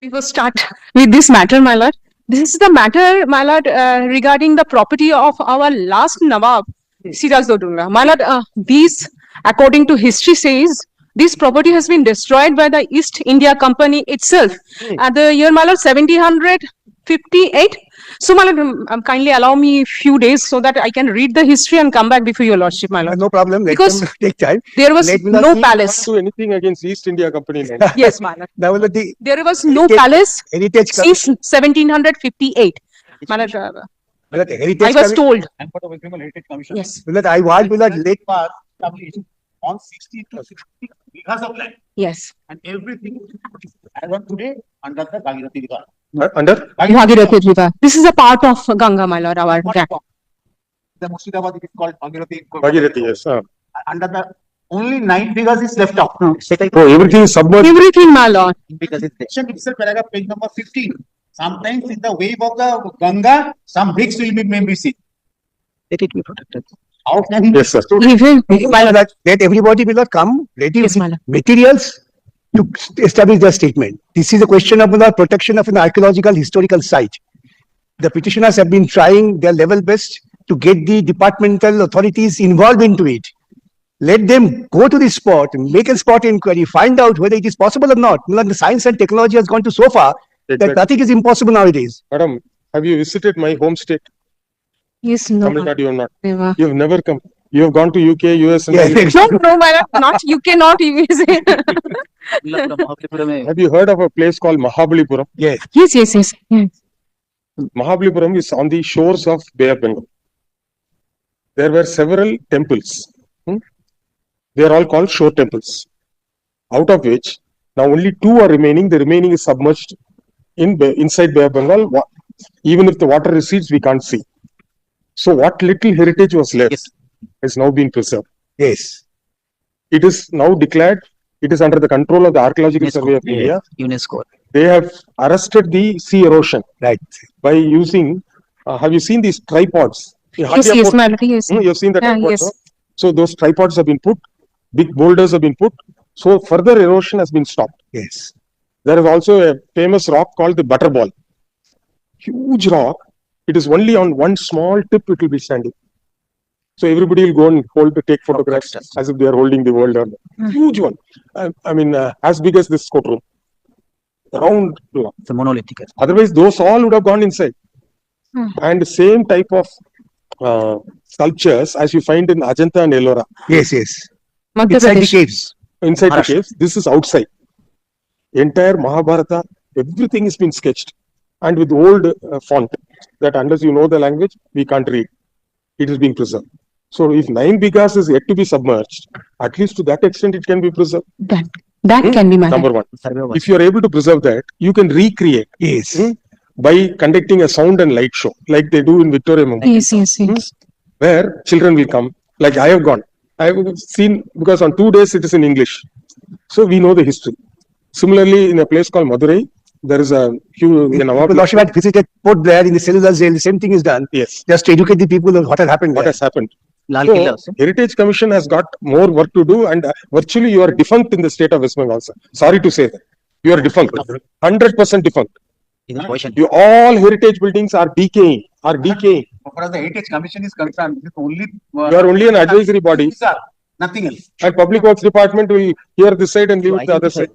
We will start with this matter, my lord. This is the matter, my lord, regarding the property of our last Nawab, Siraj Dodunga. My lord, these, according to history, says this property has been destroyed by the East India Company itself at the year, my lord, 1758. So, my lord, kindly allow me a few days so that I can read the history and come back before your lordship, my lord. No problem. Let Because them take time. There was Let me no see- palace. Do anything against East India Company. No. Yes, my lord. Now, the There was no Heritage- palace Heritage since 1758. My lord, Heritage I was Commi- told. and for the Women Heritage Commission. Yes. Will that I want will that let Was established on 60 to 60 acres of land, Yes. and everything is as on today under the Bhagirathi River. Under Bhagirathi River. This is a part of Ganga, my lord, our tract. The Murshidabad it is called Bhagirathi. Bhagirathi, yes. Under the only 9 figures is left out. So everything is submerged. Everything, my lord. Because it's section itself, paragraph page number 15. Sometimes in the wave of the Ganga, some bricks will be maybe seen. let it be protected. How can he? Yes, sir. Even, my lord. Let everybody will not come ready Yes, with my lord. materials to establish their statement. This is a question of the protection of an archaeological historical site. The petitioners have been trying their level best to get the departmental authorities involved into it. Let them go to the spot, make a spot inquiry, find out whether it is possible or not. The science and technology has gone to so far that Exactly. nothing is impossible nowadays. Madam, have you visited my home state? Yes, no. Tamil Nadu, you have not. Never. You have never come. You have gone to UK, US, and all. Yes. No, no, my lord, not UK, not USA. Have you heard of a place called Mahabalipuram? Yes. Yes, yes, yes. Yes. Mahabalipuram is on the shores of Bay of Bengal. There were several temples. They are all called shore temples. Out of which, now only 2 are remaining. The remaining is submerged inside Bay of Bengal. Even if the water recedes, we can't see. So what little heritage was left has now been preserved. Yes. It is now declared, it is under the control of the Archaeological Survey of India. UNESCO. They have arrested the sea erosion Right. by using, have you seen these tripods? Yes, yes, my lord, yes. You have seen the Yeah, tripods, yes. no? So those tripods have been put, big boulders have been put, so further erosion has been stopped. Yes. There is also a famous rock called the Butterball. Huge rock. It is only on one small tip it will be standing. So everybody will go and take photographs as if they are holding the world. Huge one. I mean, as big as this courtroom. Round. It's a monolithic. Otherwise, those all would have gone inside. And same type of sculptures as you find in Ajanta and Ellora. Yes, yes. Madhya Inside the Pradesh. caves. Inside the Maharashtra. caves, this is outside. Entire Mahabharata, everything has been sketched. And with old font that unless you know the language, we can't read. It is being preserved. So if 9 bigas is yet to be submerged, at least to that extent it can be preserved. That can be my lord. Number one. Survey was If you are able to preserve that, you can recreate Yes. by conducting a sound and light show like they do in Victoria Memorial, Yes, yes, yes. where children will come. Like I have gone. I have seen, because on 2 days it is in English. So we know the history. Similarly, in a place called Madurai, there is a huge People Lordship had visited Port Blair in the cellular jail. The same thing is done. Yes. Just to educate the people of what had happened What there. has happened? Lal So, Killa also. Heritage Commission has got more work to do, and virtually you are defunct in the state of West Bengal. Sir. Sorry to say that. You are defunct. 100% defunct. In the position. You, all heritage buildings are decaying. As far as the Heritage Commission is concerned, it is only. You are only an advisory body, Sir, nothing else. and Public Works Department will hear this side and leave it the other side.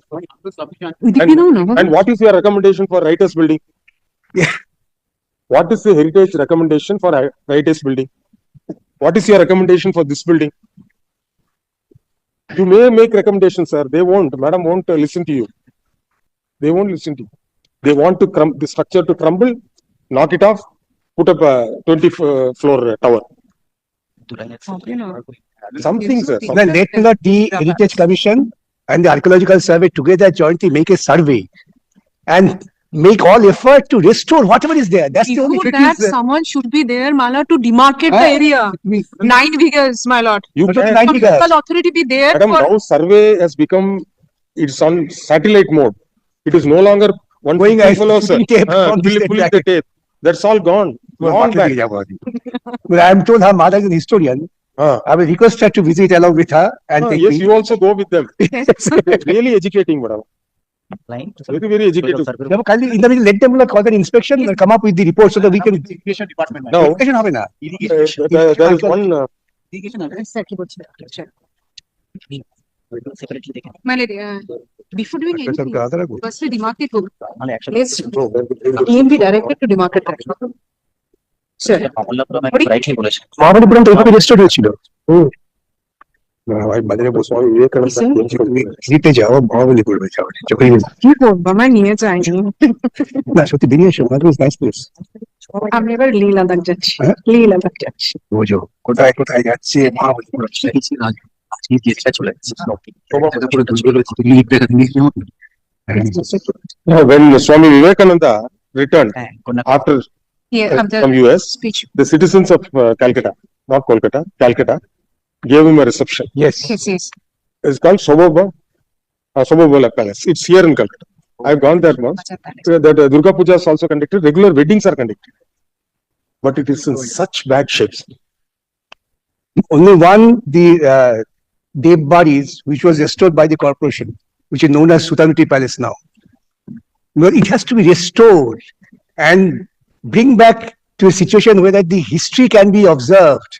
And what is your recommendation for writers building? Yeah. What is the heritage recommendation for writers building? What is your recommendation for this building? You may make recommendations, sir. They won't. Madam won't listen to you. They won't listen to you. They want to the structure to crumble, knock it off, put up a 20-floor tower. Something, sir. Then let the Heritage Commission and the Archaeological Survey together jointly make a survey and make all effort to restore whatever is there. That's the only Before trick that, is there. someone should be there, my lord, to demarcate the area. 9 bigas, my lord. You But can, 9 bigas. Local authority be there Madam, for now survey has become, it's on satellite mode. It is no longer one Going fifty as fellow, sir. pulling tape from this Pulling tape the tape. That's all gone. Long back. But I am told her mother is an historian. Ah. I will request her to visit along with her and take Yes, me. you also go with them. Yes. Really educating, madam. Line to Very, very educated. survey. Yeah, but kindly, in the meantime, let them call an inspection and come up with the report so that we can. Irrigation department. Now, Irrigation হবে না। there is one, Separately they can. My lady, before doing Professor anything, কে আলাদা রাখবো? firstly demarcate hook. Only actually. Let's claim be directed to demarcate that. Sir, Rightly বলেছে। মহাবলীপুরম তো এইভাবে restore হয়েছিল। ভাই বাজারে বসে দিতে যাও মহাবলীপুরমে যাও যখন কি করবো আমার নিয়ে যায়নি। না সত্যি বেরিয়ে এসো মহাবলীপুরম নাইস প্লেস। আমি এবার লি লাদাখ যাচ্ছি, হ্যাঁ? লি লাদাখ যাচ্ছি। বোঝো কোথায় কোথায় যাচ্ছে মহাবলীপুরম। আজকে গেস্টটা চলে যাচ্ছে। when Swami Vivekananda returned হ্যাঁ, কোন after Here, from US, speech. the citizens of Calcutta, not Kolkata, Calcutta, gave him a reception. Yes. Yes, yes. It's called Sobobola Palace. It's here in Calcutta. I've gone there once. That Durga Puja is also conducted. Regular weddings are conducted, but it is in such bad shapes. Only one, the Dev Baris, which was restored by the corporation, which is known as Sutanuti Palace now. No, it has to be restored and bring back to a situation where that the history can be observed.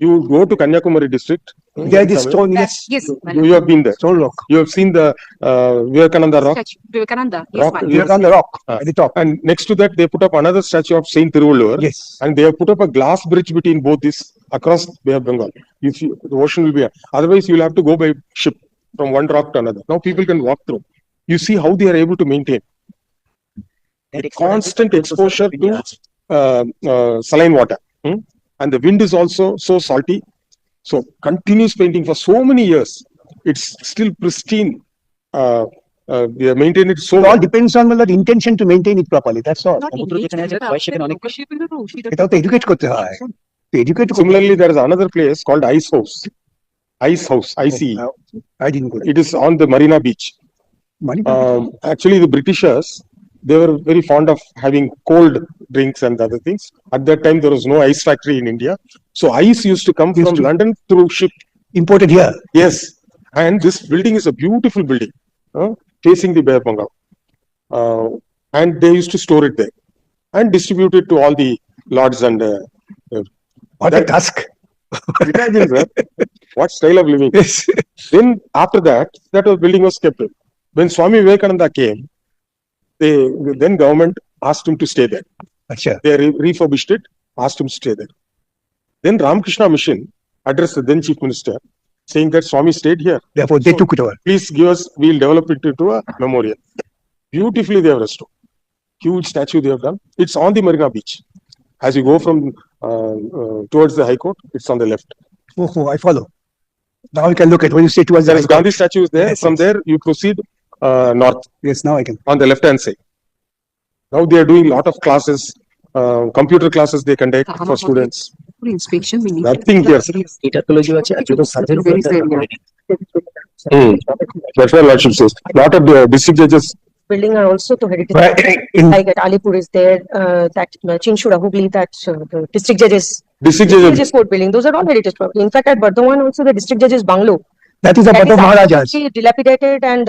You go to Kanyakumari district. There the stone, yes, Yes, You have been there. stone rock. You have seen the Vivekananda rock. statue, Vivekananda, yes, Rock, ma'am. yes. You're on the rock at the top. And next to that, they put up another statue of Saint Tiruvallur. Yes. And they have put up a glass bridge between both this across Bay of Bengal. If you, the ocean will be, otherwise you'll have to go by ship from one rock to another. Now people can walk through. You see how they are able to maintain constant exposure to saline water. And the wind is also so salty. So continuous painting for so many years. It's still pristine. They have maintained it so It all well. depends on the intention to maintain it properly, that's all. Not সমুদ্র যেখানে আছে, বয়সের অনেক এটাও তো educate করতে হয়। Educate Similarly, there is another place called Ice House. Ice House, ICE. I didn't go. It is on the Marina Beach. Actually, the Britishers, they were very fond of having cold drinks and other things. At that time, there was no ice factory in India. So ice used to come from London through ship. Imported here. Yes. And this building is a beautiful building, facing the Bay of Bengal. And they used to store it there and distribute it to all the lords and What a task. imagine, sir, what style of living. Yes. Then after that, that building was kept. When Swami Vivekananda came, then government asked him to stay there. Acha. They refurbished it, asked him to stay there. Then Ramakrishna Mission addressed the then chief minister, saying that Swami stayed here. Therefore, they took it over. Please give us, we'll develop it into a memorial. Beautifully they have restored. Huge statue they have done. It's on the Marina Beach. As you go from towards the High Court, it's on the left. Oh, I follow. Now you can look at when you say towards There the is Gandhi statue is there. Yes, From yes. there, you proceed north Yes, now I can. on the left hand side. Now they are doing a lot of classes, computer classes they conduct for students. For inspection, we need. Nothing here. Intercology আছে আর যত survey Very serious. That's what Lordship says. Lot of the district judges. Building are also to heritage. But in Like at Alipur is there, that Chinchura, Hubli, that the district judges. District Judges judges. court building, those are all heritage property. In fact, at Bardhaman also the district judges bungalow. that is the That part is of Maharajas. absolutely dilapidated and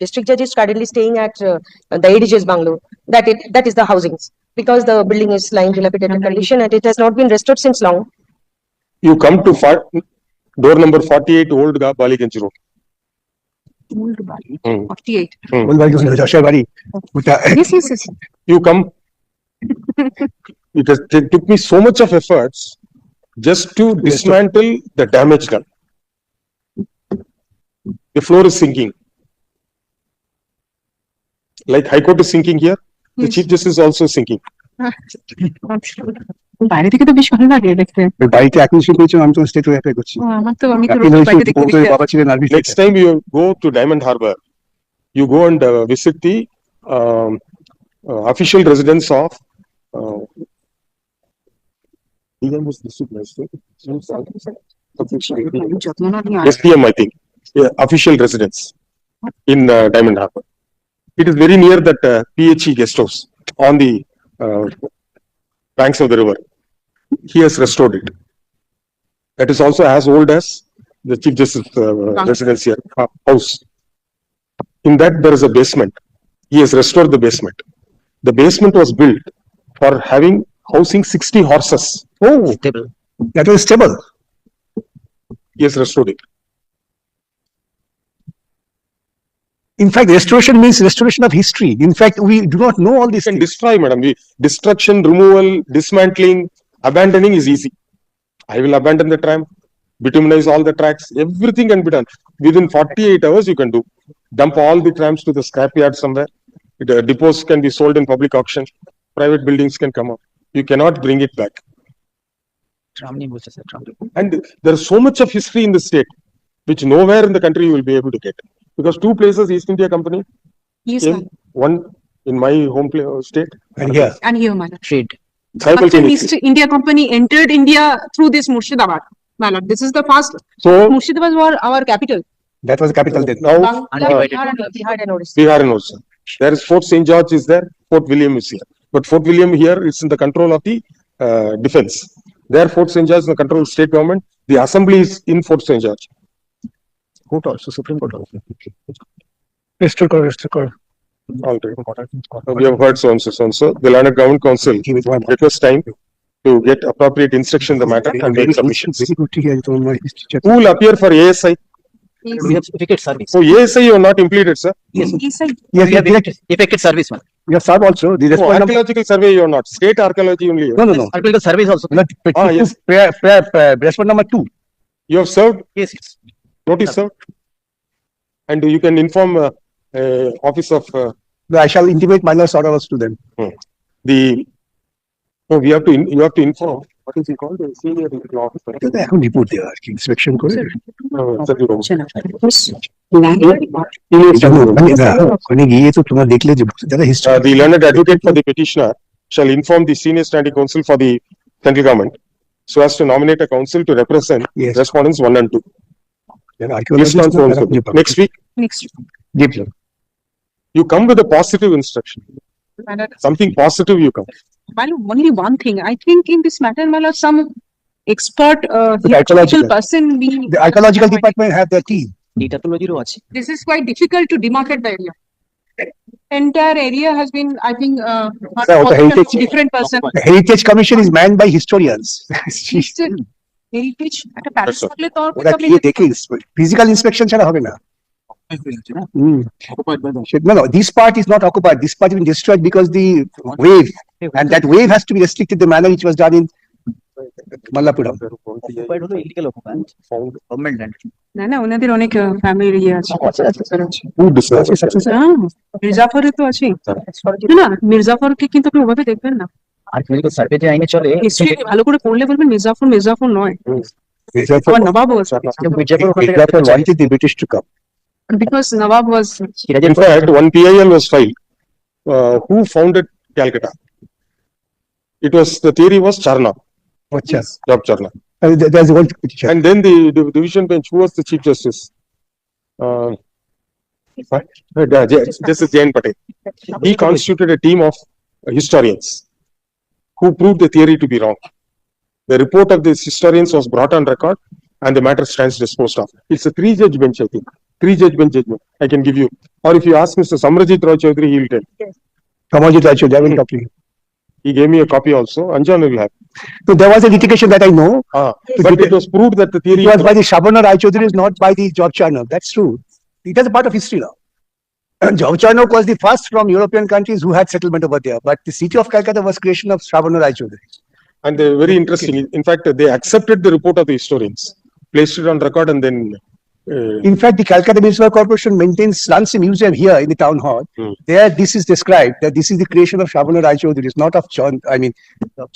district judge is currently staying at the ADJ's bungalow. That is the housings because the building is lying dilapidated condition and it has not been restored since long. You come to door number 48, Old Baliganj Road. Old Bali, Hmm. 48. ওই বাড়ি ওখানে যশোর বাড়ি ওটা Yes, yes, yes. You come. It took me so much of efforts just to dismantle the damage done. The floor is sinking. Like High Court is sinking here, the Yes. Chief Justice is also sinking. বাইরে থেকে তো বেশ ভালো লাগে দেখতে। ওই বাড়িতে acquisition করেছিলাম আমি তো স্টেট অ্যাপ্লাই করছি আমার তো আমি তো অ্যাপিল রোজ হয়েছে বাইরে দেখতে বলতে দেখতে বাবা ছিলেন আরবি Next time you go to Diamond Harbour, you go and visit the official residence of যত্ন না নিয়ে SPM, I think, official residence in Diamond Harbour. It is very near that PHE guest house on the banks of the river. He has restored it. That is also as old as the Chief Justice residence here, house. In that there is a basement he has restored the basement. The basement was built for housing 60 horses. Oh, Stable. that was stable. He has restored it. In fact, restoration means restoration of history. In fact, we do not know all You these can things. destroy, madam. Destruction, removal, dismantling, abandoning is easy. I will abandon the tram, bituminize all the tracks, everything can be done. Within 48 hours, you can do. Dump all the trams to the scrapyard somewhere. The depots can be sold in public auction. Private buildings can come up. You cannot bring it back. Tram नहीं बोल सकते, tram. And there is so much of history in the state, which nowhere in the country you will be able to get. Because two places, East India Company Yes, came, ma'am. one in my home state, And here, And here, my lord. Trade. simultaneously. East India Company entered India through this Murshidabad, my lord. This is the first. So Murshidabad was our capital. that was the capital then. now Undivided. Bihar and Odisha. Bihar and also. There is Fort St. George is there, Fort William is here. But Fort William here is in the control of the defense. There Fort St. George is in the control of state government. The assembly is in Fort St. George. Court also, Supreme Court also. Restore, restore. All right. We have heard so and so, so and so. The Learned Government Council Give it one. request time to get appropriate instruction in the matter and make submissions. Very good to hear it on my history chat. Who will appear for ASI? We have effective service. So ASI you are not impleted, sir. Yes, Yes, sir. Yes, we have direct. effective service, man. We have served also. The No, response number. archaeological survey you are not. State archaeology only. No, no, no. Archaeological service also. Not Ah, yes. response number 2. You have served, Yes, yes. notice served. And you can inform office of I shall intimate my lord's orders to them. the. No, you have to inform. What is it called? The senior regional officer. এখন report দেওয়া আর কি inspection করে মানে না, ওখানে গিয়ে তো তোমরা দেখলে যে যারা history The learned advocate for the petitioner shall inform the senior standing council for the central government so as to nominate a council to represent Yes. respondents 1 and 2. যারা List archaeologists on so and so. তারা খুঁজে পাবে। Next week, Next. G, sir. you come with a positive instruction. My lord. Something positive you come. My lord, only one thing. I think in this matter, my lord, some expert historical archaeological. person we. The archaeological department have their team. Datatology ও আছে। This is quite difficult to demarcate the area. Entire area has been, I think, Yeah, what the heritage- different person. The Heritage Commission is manned by historians. Still, heritage একটা Paris That's থাকলে তো আর ওরা গিয়ে দেখে physical inspection ছাড়া হবে না। No, no, this part is not occupied. This part has been destroyed because the wave, and that wave has to be restricted the manner which was done in Mallapuram. Occupied হলো illegal occupant, government land. না না ওনাদের অনেক family ইয়ে আছে Who discusses? মির্জাফরে তো আছে না মির্জাফরকে কিন্তু আপনি ওভাবে দেখবেন না Archaeological survey যে আইনে চলে, হিস্ট্রি ভালো করে পড়লে বলবেন মির্জাফর মির্জাফর নয় Therefore, আমার নবাব was মির্জাপুর ওখান থেকে therefore wanted the British to come. because Nawab was In fact, one PIL was filed. Who founded Calcutta? It was, the theory was Charna, Acha. Job Charna. There's one petition. And then the division bench, who was the chief justice? Justice Jain Patel. He constituted a team of historians who proved the theory to be wrong. The report of these historians was brought on record and the matter stands disposed of. It's a 3-judge bench, I think. 3-judge bench judgment I can give you. Or if you ask Mr. Samrajit Roy Chaudhary, he will tell. Kamalji Raichur, they haven't talked to you. He gave me a copy also. Anjan will have. So there was a litigation that I know. But it was proved that the theory It was by the Shabana Raichodhary, not by the Job Charnock. That's true. It is a part of history now. Job Charnock was the first from European countries who had settlement over there. But the city of Calcutta was creation of Shabana Raichodhary. and they're very interesting. In fact, they accepted the report of the historians, placed it on record and then In fact, the Calcutta Municipal Corporation runs a museum here in the town hall. There, this is described that this is the creation of Shabana Raichodhary, not of John. I mean, Job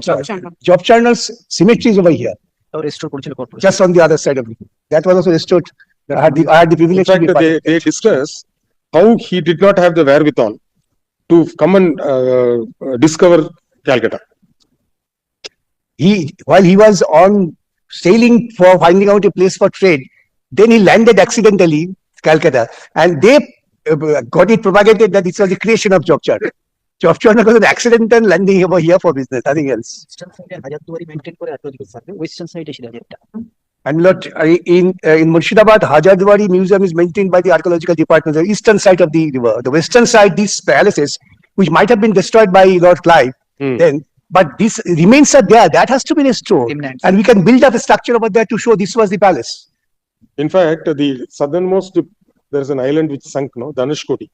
Charnock. Job Charnock's cemetery is over here, তাও restore করেছিল corporation। just on the other side of it. That was also restored. I had the in privilege to fact be part of it. they discuss how he did not have the wherewithal to come and discover Calcutta. While he was on sailing for finding out a place for trade, then he landed accidentally Calcutta, and they got it propagated that this was the creation of Job Charnock. Job Charnock was an accidental landing over here for business, nothing else. Eastern side A Hazarduari maintain করে archaeological survey, western side A সিরাজেরটা। And Lord, in Murshidabad, Hajardwari Museum is maintained by the archaeological department, the eastern side of the river. The western side, these palaces, which might have been destroyed by Lord Clive, then, but these remains are there. That has to be restored, Remnants. and we can build up a structure over there to show this was the palace. In fact, the southernmost, there is an island which sunk, no, Dhanashkoti.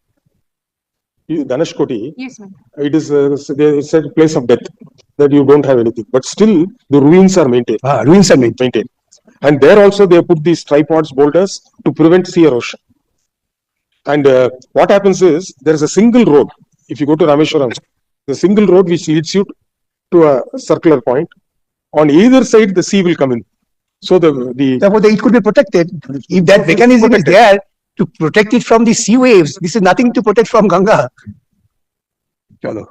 Dhanashkoti, Yes, ma'am. it's a place of death, that you don't have anything. But still, the ruins are maintained. Ruins are maintained. And there also they put these tripods, boulders to prevent sea erosion. And what happens is, there is a single road. If you go to Rameshwaram, the single road which leads you to a circular point. On either side, the sea will come in. So Therefore, it could be protected. If that mechanism is there to protect it from the sea waves, this is nothing to protect from Ganga. Chalo.